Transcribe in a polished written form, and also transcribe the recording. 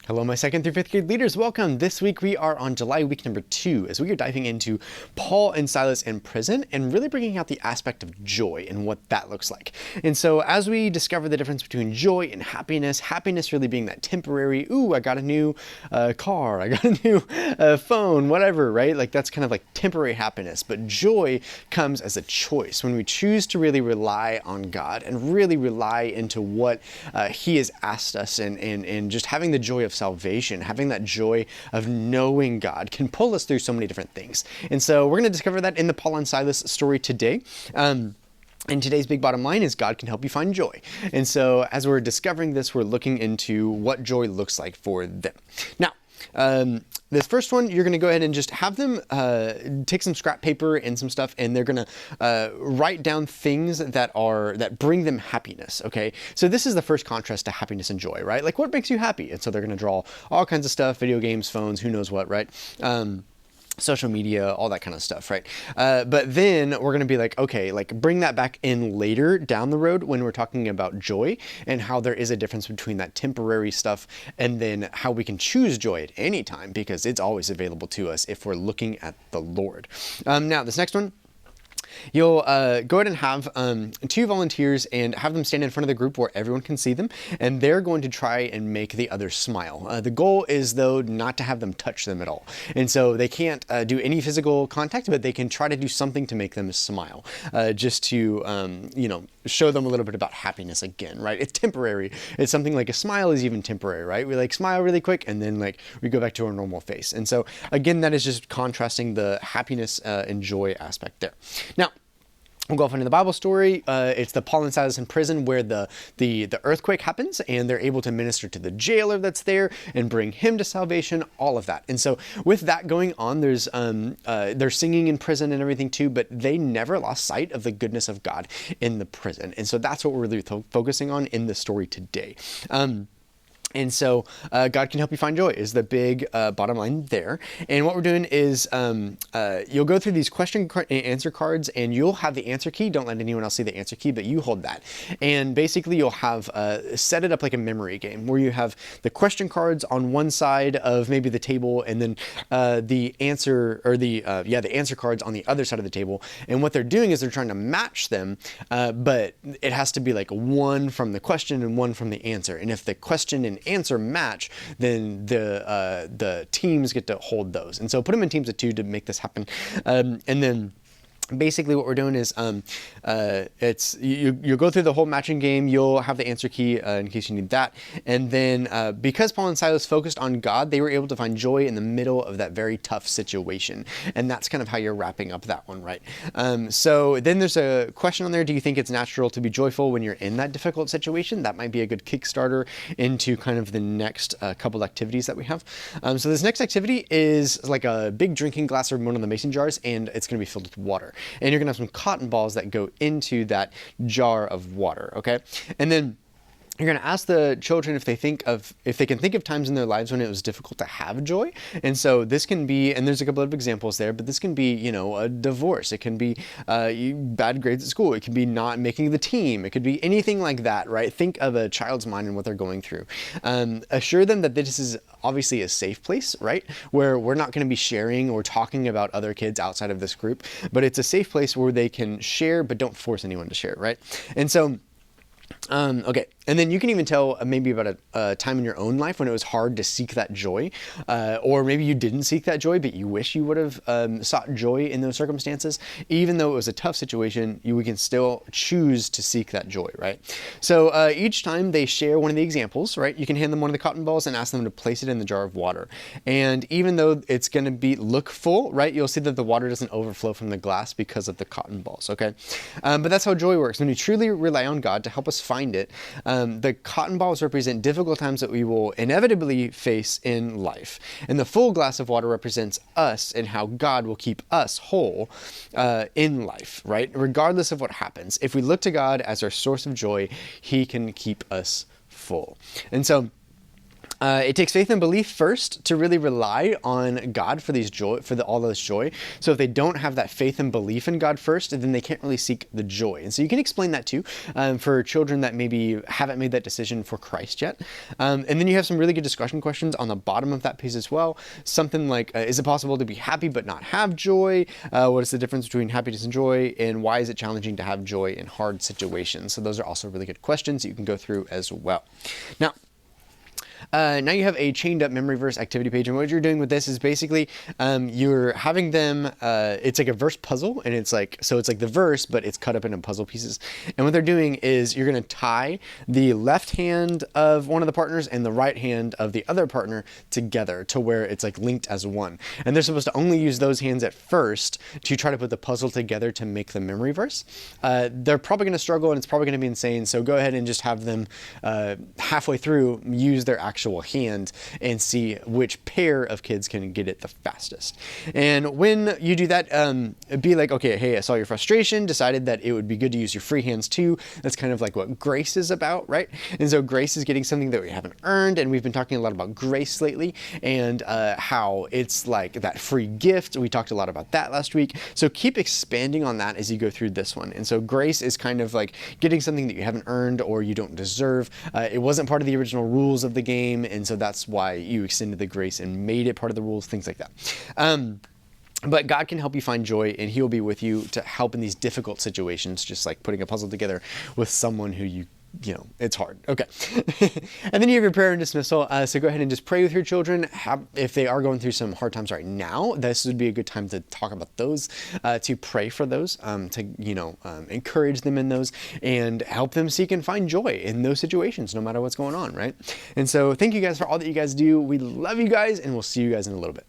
Hello, my 2nd through 5th grade leaders. Welcome. This week we are on July week number 2 as we are diving into Paul and Silas in prison and really bringing out the aspect of joy and what that looks like. And so as we discover the difference between joy and happiness really being that temporary, ooh, I got a new car, I got a new phone, whatever, right? Like that's kind of like temporary happiness. But joy comes as a choice when we choose to really rely on God and really rely into what He has asked us and just having the joy of salvation, having that joy of knowing God can pull us through so many different things. And so we're going to discover that in the Paul and Silas story today. And today's big bottom line is God can help you find joy. And so as we're discovering this, we're looking into what joy looks like for them. Now, this first one, you're going to go ahead and just have them take some scrap paper and some stuff, and they're going to write down things that bring them happiness. Okay, so this is the first contrast to happiness and joy, right? Like what makes you happy? And so they're going to draw all kinds of stuff: video games, phones, who knows what, right? Social media, all that kind of stuff, right? But then we're going to be like, okay, like bring that back in later down the road when we're talking about joy and how there is a difference between that temporary stuff and then how we can choose joy at any time because it's always available to us if we're looking at the Lord. Now, this next one, you'll go ahead and have two volunteers and have them stand in front of the group where everyone can see them, and they're going to try and make the others smile. The goal is, though, not to have them touch them at all. And so they can't do any physical contact, but they can try to do something to make them smile, just to, show them a little bit about happiness again, right? It's temporary. It's something like a smile is even temporary, right? We like smile really quick, and then like we go back to our normal face. And so, again, that is just contrasting the happiness and joy aspect there. Now, we'll go off into the Bible story. It's the Paul and Silas in prison where the earthquake happens and they're able to minister to the jailer that's there and bring him to salvation, all of that. And so with that going on, there's they're singing in prison and everything too, but they never lost sight of the goodness of God in the prison. And so that's what we're really focusing on in the story today. And so God can help you find joy is the big bottom line there. And what we're doing is you'll go through these question and answer cards and you'll have the answer key. Don't let anyone else see the answer key, but you hold that. And basically you'll have set it up like a memory game where you have the question cards on one side of maybe the table and then the answer or the answer cards on the other side of the table. And what they're doing is they're trying to match them, but it has to be like one from the question and one from the answer. And if the question and answer match, then the teams get to hold those. And so put them in teams of 2 to make this happen. And then basically what we're doing is you'll go through the whole matching game. You'll have the answer key in case you need that. And then because Paul and Silas focused on God, they were able to find joy in the middle of that very tough situation. And that's kind of how you're wrapping up that one, right? So then there's a question on there. Do you think it's natural to be joyful when you're in that difficult situation? That might be a good Kickstarter into kind of the next couple activities that we have. So this next activity is like a big drinking glass or one of the mason jars, and it's going to be filled with water. And you're gonna have some cotton balls that go into that jar of water, okay? And then you're going to ask the children if they can think of times in their lives when it was difficult to have joy. And so this can be, and there's a couple of examples there, but this can be, a divorce. It can be bad grades at school. It can be not making the team. It could be anything like that, right? Think of a child's mind and what they're going through. Assure them that this is obviously a safe place, right? Where we're not going to be sharing or talking about other kids outside of this group, but it's a safe place where they can share, but don't force anyone to share, right? And so, okay. And then you can even tell maybe about a time in your own life when it was hard to seek that joy, or maybe you didn't seek that joy, but you wish you would have sought joy in those circumstances. Even though it was a tough situation, we can still choose to seek that joy, right? So each time they share one of the examples, right, you can hand them one of the cotton balls and ask them to place it in the jar of water. And even though it's going to look full, right, you'll see that the water doesn't overflow from the glass because of the cotton balls, okay? But that's how joy works. When we truly rely on God to help us find it, the cotton balls represent difficult times that we will inevitably face in life. And the full glass of water represents us and how God will keep us whole in life, right? Regardless of what happens. If we look to God as our source of joy, He can keep us full. And so It takes faith and belief first to really rely on God for these joy, all this joy. So if they don't have that faith and belief in God first, then they can't really seek the joy. And so you can explain that too for children that maybe haven't made that decision for Christ yet. And then you have some really good discussion questions on the bottom of that piece as well. Something like, is it possible to be happy but not have joy? What is the difference between happiness and joy? And why is it challenging to have joy in hard situations? So those are also really good questions that you can go through as well. Now you have a chained up memory verse activity page, and what you're doing with this is basically you're having them, it's like a verse puzzle, and it's like the verse, but it's cut up into puzzle pieces. And what they're doing is you're going to tie the left hand of one of the partners and the right hand of the other partner together to where it's like linked as one. And they're supposed to only use those hands at first to try to put the puzzle together to make the memory verse. They're probably going to struggle, and it's probably going to be insane, so go ahead and just have them halfway through use their actual hand and see which pair of kids can get it the fastest. And when you do that, be like, okay, hey, I saw your frustration, decided that it would be good to use your free hands too. That's kind of like what grace is about, right? And so grace is getting something that we haven't earned, and we've been talking a lot about grace lately, and how it's like that free gift. We talked a lot about that last week. So keep expanding on that as you go through this one. And so grace is kind of like getting something that you haven't earned or you don't deserve. It wasn't part of the original rules of the game, and so that's why you extended the grace and made it part of the rules, things like that. But God can help you find joy, and He will be with you to help in these difficult situations, just like putting a puzzle together with someone who you know, it's hard. Okay. And then you have your prayer and dismissal. So go ahead and just pray with your children. If they are going through some hard times right now, this would be a good time to talk about those, to pray for those, to, encourage them in those and help them seek and find joy in those situations, no matter what's going on, right? And so thank you guys for all that you guys do. We love you guys, and we'll see you guys in a little bit.